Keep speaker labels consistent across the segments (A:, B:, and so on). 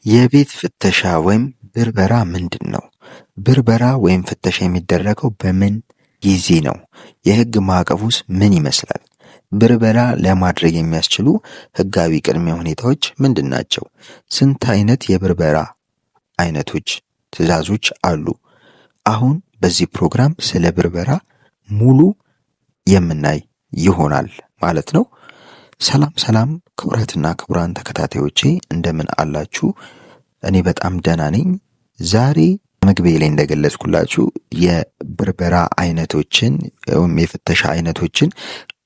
A: የቤት ፍተሻ ወይም ብርበራ ምንድን ነው? ብርበራ ወይም ፍተሻ የሚደረገው በምን ጊዜ ነው? የህግ ማዕቀፉስ ምን ይመስላል? ብርበራ ለማድረግ የሚያስችሉ ህጋዊ ቅድመ ሁኔታዎች ምንድን ናቸው? ስንት አይነት የብርበራ አይነቶች ትዕዛዞች አሉ? አሁን በዚህ ፕሮግራም ስለ ብርበራ ሙሉ የምናይ ይሆናል ማለት ነው። ሰላም ሰላም ክቡራትና ክቡራን ተከታታዮቼ እንደምን አላችሁ? እኔ በጣም ደህና ነኝ። ዛሬ መግቢያ ላይ እንደገለጽኩላችሁ የብርበራ አይነቶችን ወይም የፍተሻ አይነቶችን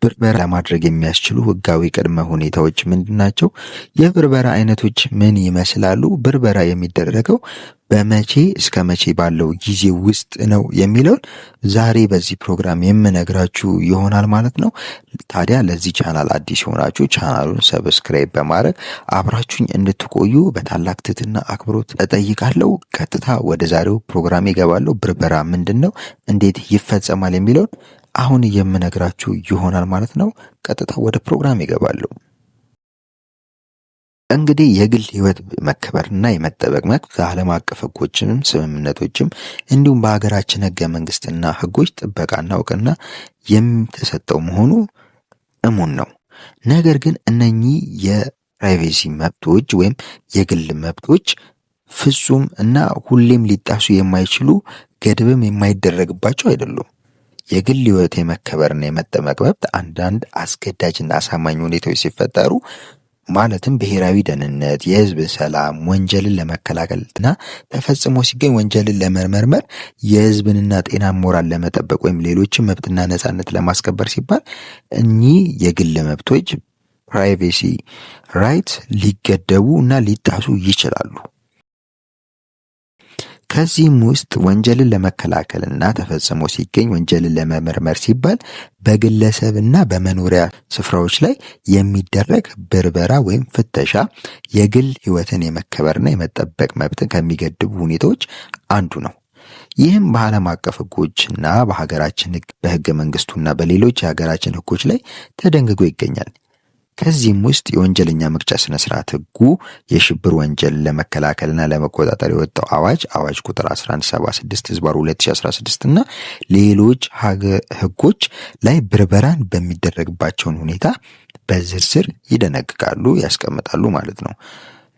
A: ብርበራ ለማድረግ የሚያስችሉ ህጋዊ ቅድመ ሁኔታዎች ምንድናቸው? የብርበራ አይነቶች ምን ይመስላሉ? ብርበራ የሚደረገው በመቼ እስከ መቼ ባለው ጊዜ ውስጥ ነው የሚለውን ዛሬ በዚህ ፕሮግራም የምነግራችሁ ይሆናል ማለት ነው። ታዲያ ለዚህ ቻናል አዲስ የሆናችሁ ቻናሉን ሰብስክራይብ በማድረግ አብራችሁኝ እንድትቆዩ በታላቅ ትህትና አክብሮት እጠይቃለሁ። ቀጥታ ወደ ዛሬው ፕሮግራም ይገባለሁ። ብርበራ ምንድነው? እንዴት ይፈጸማል? የሚለውን አሁን የምነግራችሁ ይሆናል ማለት ነው። ቀጥታ ወደ ፕሮግራም ይገባለሁ። እንግዲህ የግል ህይወት መከበርና የመጠበቅ መብት በዓለም አቀፍ ህጎችንም ስምምነቶችም እንዲሁም በሀገራችን ህገ መንግስትና ህጎች ጥበቃና እውቅና የሚተሰጠው መሆኑ እሙን ነው። ነገር ግን እነኚህ የፕራይቬሲ መብቶች ወይም የግል መብቶች ፍጹም እና ሁሌም ሊጣሱ የማይችሉ ገድብም የማይደረግባቸው አይደሉም። የግል ህይወት የመከበርና የመጠበቅ መብት አንዳንድ አስገዳጅና አሳማኝ ሁኔታዎች ሲፈጠሩ ማለትም ብሔራዊ ደህንነት፣ የህዝብ ሰላም፣ ወንጀልን ለመከላከልና ተፈጽሞ ሲገኝ ወንጀልን ለመመርመር፣ የህዝብንና ጤና ሞራል ለመጠበቅ ወይም ሌሎችን መብትና ነጻነት ለማስከበር ሲባል እኚህ የግል መብቶች ፕራይቬሲ ራይት ሊገደቡ እና ሊጣሱ ይችላሉ። ከዚህም ውስጥ ወንጀልን ለመከላከልና ተፈጽሞ ሲገኝ ወንጀልን ለመመርመር ሲባል በግለሰብና በመኖሪያ ስፍራዎች ላይ የሚደረግ ብርበራ ወይም ፍተሻ የግል ህይወትን የመከበርና የመጠበቅ መብትን ከሚገድቡ ሁኔታዎች አንዱ ነው። ይህም በዓለም አቀፍ ህጎችና በሀገራችን ህግ በህገ መንግስቱና በሌሎች የሀገራችን ህጎች ላይ ተደንግጎ ይገኛል። ከዚህም ውስጥ የወንጀለኛ መቅጫ ስነ ስርዓት ህጉ የሽብር ወንጀል ለመከላከልና ለመቆጣጠር የወጣው አዋጅ ቁጥር 1176/2016 እና ሌሎች ህጎች ላይ ብርበራን በሚደረግባቸውን ሁኔታ በዝርዝር ይደነግጋሉ፣ ያስቀምጣሉ ማለት ነው።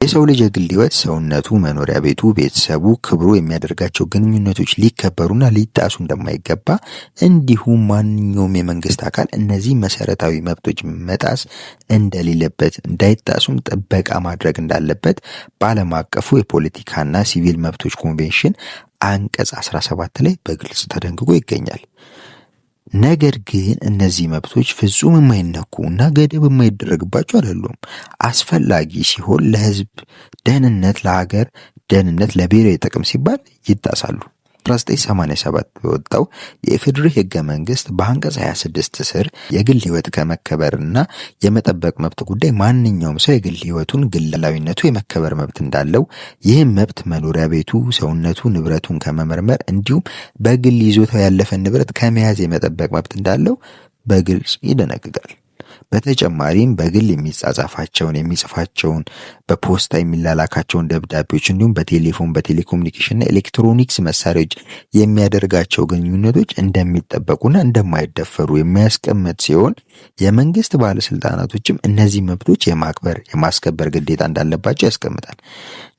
A: የሰው ልጅ የግል ህይወት ሰውነቱ፣ መኖሪያ ቤቱ፣ ቤተሰቡ፣ ክብሩ የሚያደርጋቸው ግንኙነቶች ሊከበሩና ሊጣሱ እንደማይገባ እንዲሁም ማንኛውም የመንግስት አካል እነዚህ መሰረታዊ መብቶች መጣስ እንደሌለበት እንዳይጣሱም ጥበቃ ማድረግ እንዳለበት በዓለም አቀፉ የፖለቲካና ሲቪል መብቶች ኮንቬንሽን አንቀጽ 17 ላይ በግልጽ ተደንግጎ ይገኛል። ነገር ግን እነዚህ መብቶች ፍጹም የማይነኩ እና ገደብ የማይደረግባቸው አይደሉም። አስፈላጊ ሲሆን ለህዝብ ደህንነት፣ ለሀገር ደህንነት፣ ለብሔራዊ ጥቅም ሲባል ይጣሳሉ። 1987 በወጣው የኢፌዴሪ ህገ መንግስት በአንቀጽ 26 ስር የግል ህይወት ከመከበርና የመጠበቅ መብት ጉዳይ ማንኛውም ሰው የግል ህይወቱን ግላዊነቱ የመከበር መብት እንዳለው፣ ይህም መብት መኖሪያ ቤቱ፣ ሰውነቱ፣ ንብረቱን ከመመርመር እንዲሁም በግል ይዞታው ያለፈ ንብረት ከመያዝ የመጠበቅ መብት እንዳለው በግልጽ ይደነግጋል። በተጨማሪም በግል የሚጽፋቸውን በፖስታ የሚላላካቸውን ደብዳቤዎች እንዲሁም በቴሌፎን፣ በቴሌኮሙኒኬሽንና ኤሌክትሮኒክስ መሳሪያዎች የሚያደርጋቸው ግንኙነቶች እንደሚጠበቁና እንደማይደፈሩ የሚያስቀምጥ ሲሆን የመንግስት ባለስልጣናቶችም እነዚህ መብቶች የማስከበር ግዴታ እንዳለባቸው ያስቀምጣል።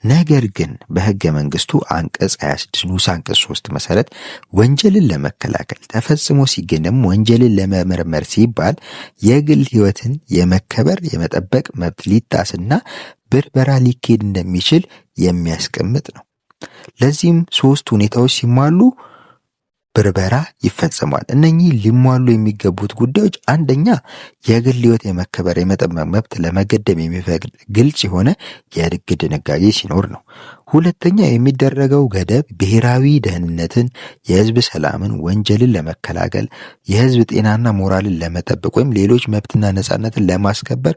A: ነገር ግን በህገ መንግስቱ አንቀጽ 26 ንዑስ አንቀጽ 3 መሰረት ወንጀልን ለመከላከል ተፈጽሞ ሲገኝ ደግሞ ወንጀልን ለመመርመር ሲባል የግል ህይወትን የመከበር የመጠበቅ መብት ሊጣስና ብርበራ ሊካሄድ እንደሚችል የሚያስቀምጥ ነው። ለዚህም 3 ሁኔታዎች ሲሟሉ ብርበራ ይፈጸማል። እነኚህ ሊሟሉ የሚገቡት ጉዳዮች አንደኛ የግል ህይወት የመከበር የመጠበቅ መብት ለመገደብ የሚፈቅድ ግልጽ የሆነ የህግ ድንጋጌ ሲኖር ነው። ሁለተኛ የሚደረገው ገደብ ብሔራዊ ደህንነትን፣ የህዝብ ሰላምን፣ ወንጀልን ለመከላከል፣ የህዝብ ጤናና ሞራልን ለመጠበቅ ወይም ሌሎች መብትና ነጻነትን ለማስከበር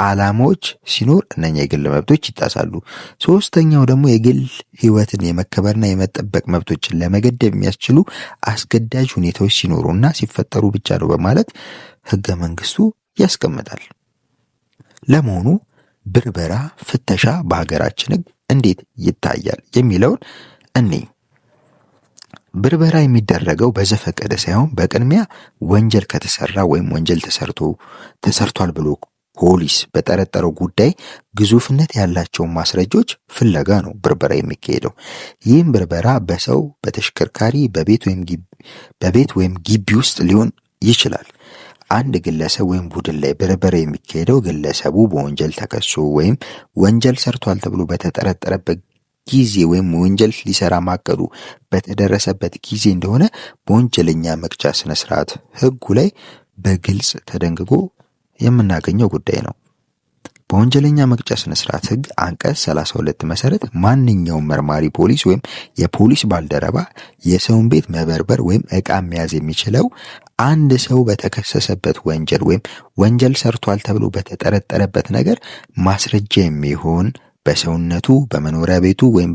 A: ዓላማዎች ሲኖር እነኛ የግል መብቶች ይጣሳሉ። ሶስተኛው ደግሞ የግል ህይወትን የመከበርና የመጠበቅ መብቶችን ለመገደብ የሚያስችሉ አስገዳጅ ሁኔታዎች ሲኖሩና ሲፈጠሩ ብቻ ነው በማለት ህገ መንግስቱ ያስቀምጣል። ለመሆኑ ብርበራ፣ ፍተሻ በሀገራችን ህግ እንዴት ይታያል የሚለውን እኔ ብርበራ የሚደረገው በዘፈቀደ ሳይሆን በቅድሚያ ወንጀል ከተሰራ ወይም ወንጀል ተሰርቷል ብሎ ፖሊስ በጠረጠረው ጉዳይ ግዙፍነት ያላቸውን ማስረጃዎች ፍለጋ ነው ብርበራ የሚካሄደው። ይህም ብርበራ በሰው፣ በተሽከርካሪ፣ በቤት ወይም ግቢ ውስጥ ሊሆን ይችላል። አንድ ግለሰብ ወይም ቡድን ላይ ብርበራ የሚካሄደው ግለሰቡ በወንጀል ተከሶ ወይም ወንጀል ሰርቷል ተብሎ በተጠረጠረበት ጊዜ ወይም ወንጀል ሊሰራ ማቀዱ በተደረሰበት ጊዜ እንደሆነ በወንጀለኛ መቅጫ ስነ ስርዓት ሕጉ ላይ በግልጽ ተደንግጎ የምናገኘው ጉዳይ ነው። በወንጀለኛ መቅጫ ስነ ስርዓት ሕግ አንቀጽ 32 መሰረት ማንኛውም መርማሪ ፖሊስ ወይም የፖሊስ ባልደረባ የሰውን ቤት መበርበር ወይም ዕቃ መያዝ የሚችለው አንድ ሰው በተከሰሰበት ወንጀል ወይም ወንጀል ሰርቷል ተብሎ በተጠረጠረበት ነገር ማስረጃ የሚሆን በሰውነቱ፣ በመኖሪያ ቤቱ ወይም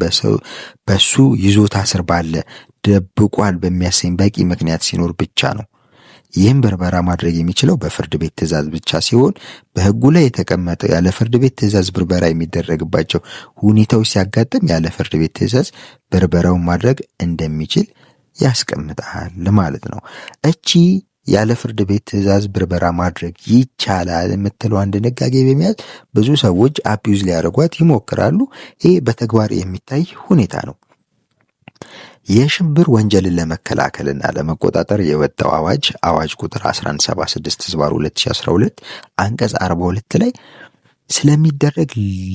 A: በሱ ይዞታ ስር ባለ ደብቋል በሚያሰኝ በቂ ምክንያት ሲኖር ብቻ ነው። ይህም ብርበራ ማድረግ የሚችለው በፍርድ ቤት ትዕዛዝ ብቻ ሲሆን በሕጉ ላይ የተቀመጠው ያለ ፍርድ ቤት ትዕዛዝ ብርበራ የሚደረግባቸው ሁኔታዎች ሲያጋጥም ያለ ፍርድ ቤት ትዕዛዝ ብርበራውን ማድረግ እንደሚችል ያስቀምጣል ማለት ነው። እቺ ያለ ፍርድ ቤት ትዕዛዝ ብርበራ ማድረግ ይቻላል የምትለው አንድ ድንጋጌ በመያዝ ብዙ ሰዎች አቢዩዝ ሊያደርጓት ይሞክራሉ። ይሄ በተግባር የሚታይ ሁኔታ ነው። የሽብር ወንጀልን ለመከላከልና ለመቆጣጠር የወጣው አዋጅ ቁጥር 1176/2012 አንቀጽ 42 ላይ ስለሚደረግ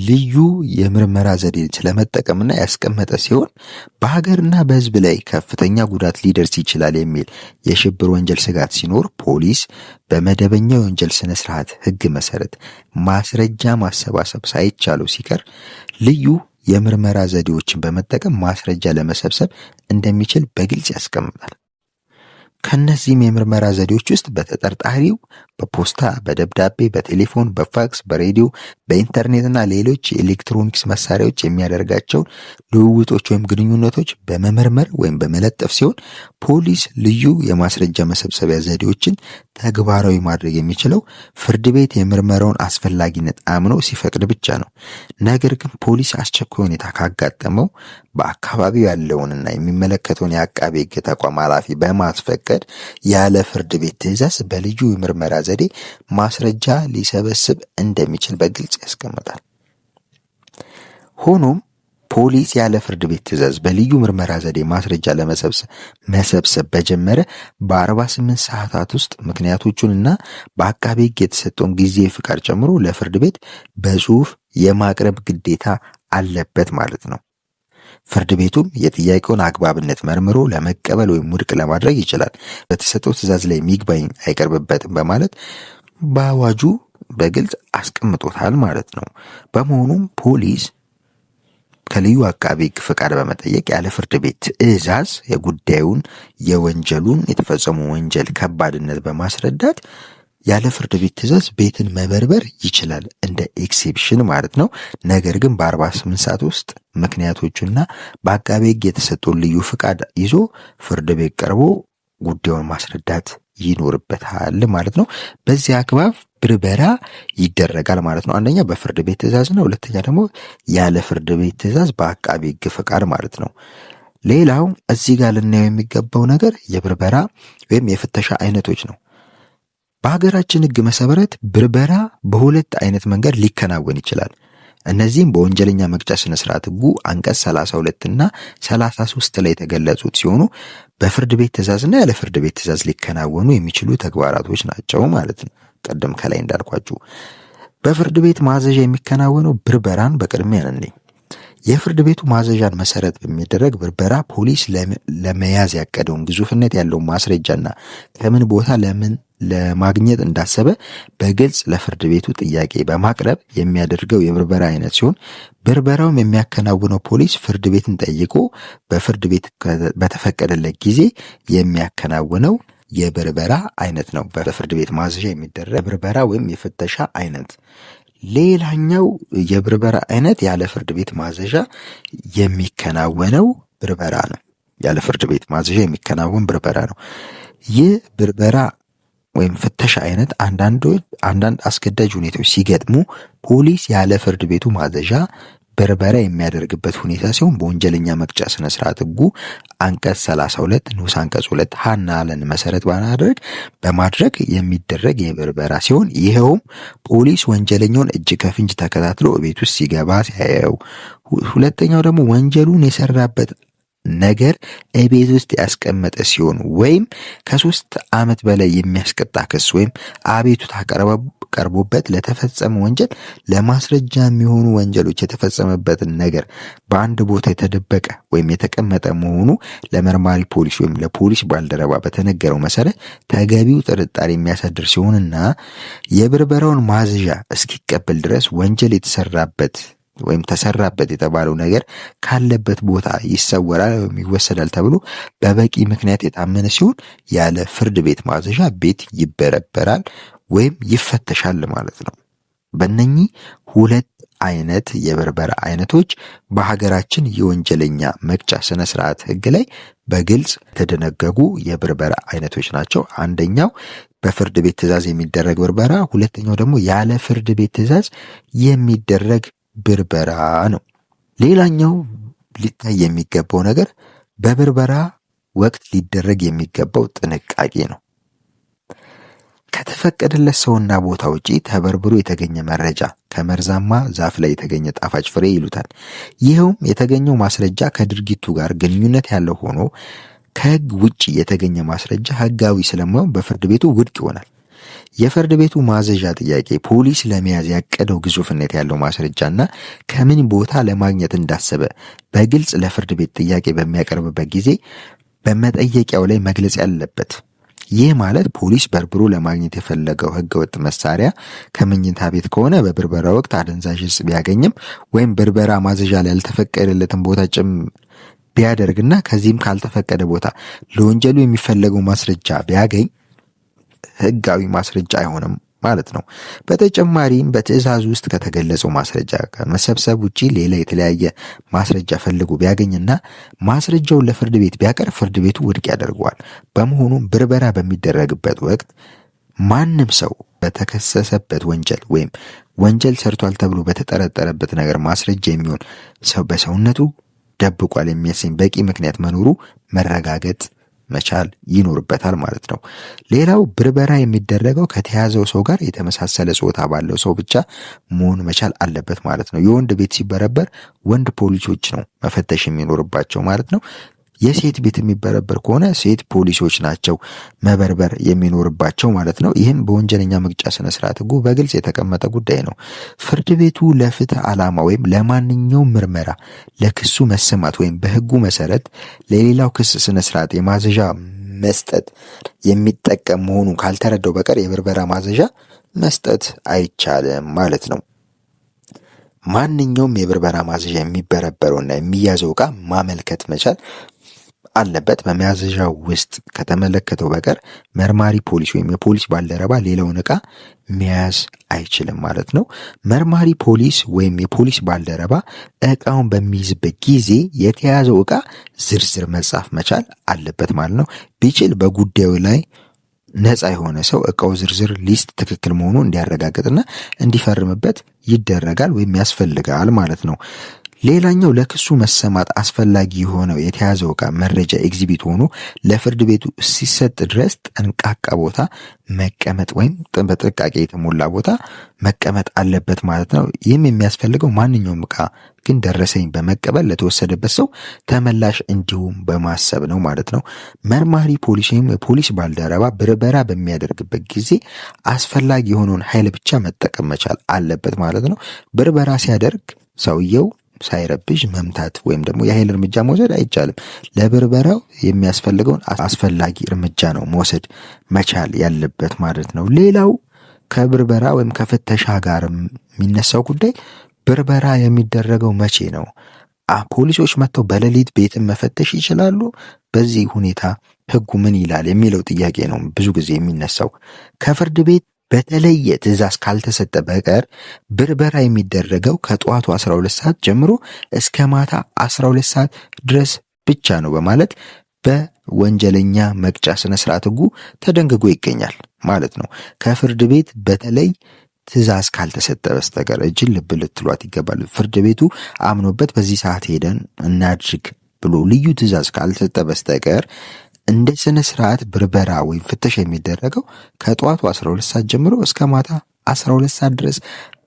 A: ልዩ የምርመራ ዘዴ ስለመጠቀምና ያስቀመጠ ሲሆን በሀገርና በሕዝብ ላይ ከፍተኛ ጉዳት ሊደርስ ይችላል የሚል የሽብር ወንጀል ስጋት ሲኖር ፖሊስ በመደበኛ የወንጀል ስነ ስርዓት ሕግ መሰረት ማስረጃ ማሰባሰብ ሳይቻለው ሲቀር ልዩ የምርመራ ዘዴዎችን በመጠቀም ማስረጃ ለመሰብሰብ እንደሚችል በግልጽ ያስቀምጣል። ከነዚህም የምርመራ ዘዴዎች ውስጥ በተጠርጣሪው በፖስታ፣ በደብዳቤ፣ በቴሌፎን፣ በፋክስ፣ በሬዲዮ፣ በኢንተርኔትና ሌሎች የኤሌክትሮኒክስ መሳሪያዎች የሚያደርጋቸውን ልውውጦች ወይም ግንኙነቶች በመመርመር ወይም በመለጠፍ ሲሆን ፖሊስ ልዩ የማስረጃ መሰብሰቢያ ዘዴዎችን ተግባራዊ ማድረግ የሚችለው ፍርድ ቤት የምርመራውን አስፈላጊነት አምኖ ሲፈቅድ ብቻ ነው። ነገር ግን ፖሊስ አስቸኳይ ሁኔታ ካጋጠመው በአካባቢው ያለውንና የሚመለከተውን የአቃቤ ሕግ ተቋም ኃላፊ በማስፈቀድ ያለ ፍርድ ቤት ትዕዛዝ በልዩ የምርመራ ዘዴ ማስረጃ ሊሰበስብ እንደሚችል በግልጽ ያስቀምጣል። ሆኖም ፖሊስ ያለ ፍርድ ቤት ትዕዛዝ በልዩ ምርመራ ዘዴ ማስረጃ መሰብሰብ በጀመረ በ48 ሰዓታት ውስጥ ምክንያቶቹንና በአቃቤ ሕግ የተሰጠውን ጊዜ ፍቃድ ጨምሮ ለፍርድ ቤት በጽሁፍ የማቅረብ ግዴታ አለበት ማለት ነው። ፍርድ ቤቱም የጥያቄውን አግባብነት መርምሮ ለመቀበል ወይም ውድቅ ለማድረግ ይችላል። በተሰጠው ትዕዛዝ ላይ ይግባኝ አይቀርብበትም በማለት በአዋጁ በግልጽ አስቀምጦታል ማለት ነው። በመሆኑም ፖሊስ ከልዩ አቃቤ ሕግ ፍቃድ በመጠየቅ ያለ ፍርድ ቤት ትዕዛዝ የጉዳዩን የወንጀሉን የተፈጸሙ ወንጀል ከባድነት በማስረዳት ያለ ፍርድ ቤት ትዕዛዝ ቤትን መበርበር ይችላል እንደ ኤክሴፕሽን ማለት ነው። ነገር ግን በ48 ሰዓት ውስጥ ምክንያቶቹና በአቃቤ ሕግ የተሰጠውን ልዩ ፍቃድ ይዞ ፍርድ ቤት ቀርቦ ጉዳዩን ማስረዳት ይኖርበታል ማለት ነው። በዚህ አግባብ ብርበራ ይደረጋል ማለት ነው። አንደኛ በፍርድ ቤት ትዕዛዝ ነው። ሁለተኛ ደግሞ ያለ ፍርድ ቤት ትዕዛዝ በአቃቤ ሕግ ፍቃድ ማለት ነው። ሌላው እዚህ ጋር ልናየው የሚገባው ነገር የብርበራ ወይም የፍተሻ አይነቶች ነው። በሀገራችን ሕግ መሰረት ብርበራ በሁለት አይነት መንገድ ሊከናወን ይችላል። እነዚህም በወንጀለኛ መቅጫ ስነ ስርዓት ሕጉ አንቀጽ 32 እና 33 ላይ የተገለጹት ሲሆኑ በፍርድ ቤት ትዕዛዝና ያለ ፍርድ ቤት ትዕዛዝ ሊከናወኑ የሚችሉ ተግባራቶች ናቸው ማለት ነው። ቀደም ከላይ እንዳልኳችሁ በፍርድ ቤት ማዘዣ የሚከናወነው ብርበራን በቅድሚያ እንይ። የፍርድ ቤቱ ማዘዣን መሰረት በሚደረግ ብርበራ ፖሊስ ለመያዝ ያቀደውን ግዙፍነት ያለውን ማስረጃና ከምን ቦታ ለምን ለማግኘት እንዳሰበ በግልጽ ለፍርድ ቤቱ ጥያቄ በማቅረብ የሚያደርገው የብርበራ አይነት ሲሆን ብርበራውም የሚያከናውነው ፖሊስ ፍርድ ቤትን ጠይቆ በፍርድ ቤት በተፈቀደለት ጊዜ የሚያከናውነው የብርበራ አይነት ነው። በፍርድ ቤት ማዘዣ የሚደረግ ብርበራ ወይም የፍተሻ አይነት። ሌላኛው የብርበራ አይነት ያለ ፍርድ ቤት ማዘዣ የሚከናወነው ብርበራ ነው። ያለ ፍርድ ቤት ማዘዣ የሚከናወን ብርበራ ነው። ይህ ብርበራ ወይም ፍተሻ አይነት አንዳንድ አስገዳጅ ሁኔታዎች ሲገጥሙ ፖሊስ ያለ ፍርድ ቤቱ ማዘዣ ብርበራ የሚያደርግበት ሁኔታ ሲሆን በወንጀለኛ መቅጫ ስነ ስርዓት ህጉ አንቀጽ 32 ንዑስ አንቀጽ 2 ሀና ለን መሰረት በማድረግ የሚደረግ የብርበራ ሲሆን ይኸውም ፖሊስ ወንጀለኛውን እጅ ከፍንጅ ተከታትሎ ቤት ውስጥ ሲገባ ሲያየው፣ ሁለተኛው ደግሞ ወንጀሉን የሰራበት ነገር ቤት ውስጥ ያስቀመጠ ሲሆን ወይም ከ3 ዓመት በላይ የሚያስቀጣ ክስ ወይም አቤቱታ ቀርቦበት ለተፈጸመ ወንጀል ለማስረጃ የሚሆኑ ወንጀሎች የተፈጸመበትን ነገር በአንድ ቦታ የተደበቀ ወይም የተቀመጠ መሆኑ ለመርማሪ ፖሊስ ወይም ለፖሊስ ባልደረባ በተነገረው መሰረት ተገቢው ጥርጣሬ የሚያሳድር ሲሆንና የብርበራውን ማዘዣ እስኪቀበል ድረስ ወንጀል የተሰራበት ወይም ተሰራበት የተባለው ነገር ካለበት ቦታ ይሰወራል ወይም ይወሰዳል ተብሎ በበቂ ምክንያት የታመነ ሲሆን ያለ ፍርድ ቤት ማዘዣ ቤት ይበረበራል ወይም ይፈተሻል ማለት ነው። በእነኚህ 2 አይነት የብርበራ አይነቶች በሀገራችን የወንጀለኛ መቅጫ ስነ ስርዓት ህግ ላይ በግልጽ የተደነገጉ የብርበራ አይነቶች ናቸው። አንደኛው በፍርድ ቤት ትዕዛዝ የሚደረግ ብርበራ፣ ሁለተኛው ደግሞ ያለ ፍርድ ቤት ትዕዛዝ የሚደረግ ብርበራ ነው። ሌላኛው ሊታይ የሚገባው ነገር በብርበራ ወቅት ሊደረግ የሚገባው ጥንቃቄ ነው። ከተፈቀደለት ሰውና ቦታ ውጪ ተበርብሮ የተገኘ መረጃ ከመርዛማ ዛፍ ላይ የተገኘ ጣፋጭ ፍሬ ይሉታል። ይኸውም የተገኘው ማስረጃ ከድርጊቱ ጋር ግንኙነት ያለው ሆኖ ከህግ ውጪ የተገኘ ማስረጃ ህጋዊ ስለማይሆን በፍርድ ቤቱ ውድቅ ይሆናል። የፍርድ ቤቱ ማዘዣ ጥያቄ ፖሊስ ለመያዝ ያቀደው ግዙፍነት ያለው ማስረጃና ከምን ቦታ ለማግኘት እንዳሰበ በግልጽ ለፍርድ ቤት ጥያቄ በሚያቀርብበት ጊዜ በመጠየቂያው ላይ መግለጽ ያለበት። ይህ ማለት ፖሊስ በርብሮ ለማግኘት የፈለገው ህገወጥ መሳሪያ ከመኝታ ቤት ከሆነ በብርበራ ወቅት አደንዛዥ ዕፅ ቢያገኝም ወይም ብርበራ ማዘዣ ላይ ያልተፈቀደለትን ቦታ ቢያደርግና ከዚህም ካልተፈቀደ ቦታ ለወንጀሉ የሚፈለገው ማስረጃ ቢያገኝ ህጋዊ ማስረጃ አይሆንም ማለት ነው። በተጨማሪም በትዕዛዝ ውስጥ ከተገለጸው ማስረጃ ከመሰብሰብ ውጪ ሌላ የተለያየ ማስረጃ ፈልጎ ቢያገኝና ማስረጃውን ለፍርድ ቤት ቢያቀርብ ፍርድ ቤቱ ውድቅ ያደርገዋል። በመሆኑም ብርበራ በሚደረግበት ወቅት ማንም ሰው በተከሰሰበት ወንጀል ወይም ወንጀል ሰርቷል ተብሎ በተጠረጠረበት ነገር ማስረጃ የሚሆን ሰው በሰውነቱ ደብቋል የሚያሰኝ በቂ ምክንያት መኖሩ መረጋገጥ መቻል ይኖርበታል ማለት ነው። ሌላው ብርበራ የሚደረገው ከተያዘው ሰው ጋር የተመሳሰለ ጾታ ባለው ሰው ብቻ መሆን መቻል አለበት ማለት ነው። የወንድ ቤት ሲበረበር ወንድ ፖሊሶች ነው መፈተሽ የሚኖርባቸው ማለት ነው። የሴት ቤት የሚበረበር ከሆነ ሴት ፖሊሶች ናቸው መበርበር የሚኖርባቸው ማለት ነው። ይህም በወንጀለኛ መቅጫ ስነ ስርዓት ህጉ በግልጽ የተቀመጠ ጉዳይ ነው። ፍርድ ቤቱ ለፍትህ ዓላማ ወይም ለማንኛውም ምርመራ ለክሱ መሰማት ወይም በህጉ መሰረት ለሌላው ክስ ስነ ስርዓት የማዘዣ መስጠት የሚጠቀም መሆኑን ካልተረዳው በቀር የብርበራ ማዘዣ መስጠት አይቻልም ማለት ነው። ማንኛውም የብርበራ ማዘዣ የሚበረበረውና የሚያዘው ዕቃ ማመልከት መቻል አለበት። በመያዘዣው ውስጥ ከተመለከተው በቀር መርማሪ ፖሊስ ወይም የፖሊስ ባልደረባ ሌላውን ዕቃ መያዝ አይችልም ማለት ነው። መርማሪ ፖሊስ ወይም የፖሊስ ባልደረባ ዕቃውን በሚይዝበት ጊዜ የተያዘው ዕቃ ዝርዝር መጻፍ መቻል አለበት ማለት ነው። ቢችል በጉዳዩ ላይ ነፃ የሆነ ሰው ዕቃው ዝርዝር ሊስት ትክክል መሆኑ እንዲያረጋግጥና እንዲፈርምበት ይደረጋል ወይም ያስፈልጋል ማለት ነው። ሌላኛው ለክሱ መሰማት አስፈላጊ የሆነው የተያዘው ዕቃ መረጃ ኤግዚቢት ሆኖ ለፍርድ ቤቱ ሲሰጥ ድረስ ጠንቃቃ ቦታ መቀመጥ ወይም በጥንቃቄ የተሞላ ቦታ መቀመጥ አለበት ማለት ነው። ይህም የሚያስፈልገው ማንኛውም ዕቃ ግን ደረሰኝ በመቀበል ለተወሰደበት ሰው ተመላሽ እንዲሁም በማሰብ ነው ማለት ነው። መርማሪ ፖሊስ ወይም የፖሊስ ባልደረባ ብርበራ በሚያደርግበት ጊዜ አስፈላጊ የሆነውን ኃይል ብቻ መጠቀም መቻል አለበት ማለት ነው። ብርበራ ሲያደርግ ሰውየው ሳይረብሽ መምታት ወይም ደግሞ የኃይል እርምጃ መውሰድ አይቻልም። ለብርበራው የሚያስፈልገውን አስፈላጊ እርምጃ ነው መውሰድ መቻል ያለበት ማለት ነው። ሌላው ከብርበራ ወይም ከፍተሻ ጋር የሚነሳው ጉዳይ ብርበራ የሚደረገው መቼ ነው? ፖሊሶች መጥተው በሌሊት ቤትን መፈተሽ ይችላሉ? በዚህ ሁኔታ ህጉ ምን ይላል የሚለው ጥያቄ ነው ብዙ ጊዜ የሚነሳው። ከፍርድ ቤት በተለየ ትዕዛዝ ካልተሰጠ በቀር ብርበራ የሚደረገው ከጠዋቱ 12 ሰዓት ጀምሮ እስከ ማታ 12 ሰዓት ድረስ ብቻ ነው በማለት በወንጀለኛ መቅጫ ስነ ስርዓት ህጉ ተደንግጎ ይገኛል ማለት ነው። ከፍርድ ቤት በተለይ ትዕዛዝ ካልተሰጠ በስተቀር እጅን ልብ ልትሏት ይገባል። ፍርድ ቤቱ አምኖበት በዚህ ሰዓት ሄደን እናድርግ ብሎ ልዩ ትዕዛዝ ካልተሰጠ በስተቀር እንደ ስነ ስርዓት ብርበራ ወይም ፍተሻ የሚደረገው ከጠዋቱ 12 ሰዓት ጀምሮ እስከ ማታ 12 ሰዓት ድረስ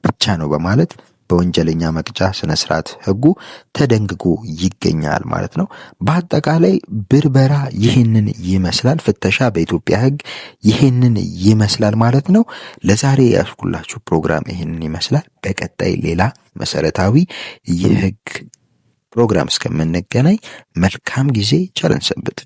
A: ብቻ ነው በማለት በወንጀለኛ መቅጫ ስነ ስርዓት ህጉ ተደንግጎ ይገኛል ማለት ነው። በአጠቃላይ ብርበራ ይህንን ይመስላል። ፍተሻ በኢትዮጵያ ህግ ይህንን ይመስላል ማለት ነው። ለዛሬ ያስኩላችሁ ፕሮግራም ይህንን ይመስላል። በቀጣይ ሌላ መሰረታዊ የህግ ፕሮግራም እስከምንገናኝ መልካም ጊዜ፣ ቸር ሰንብቱ።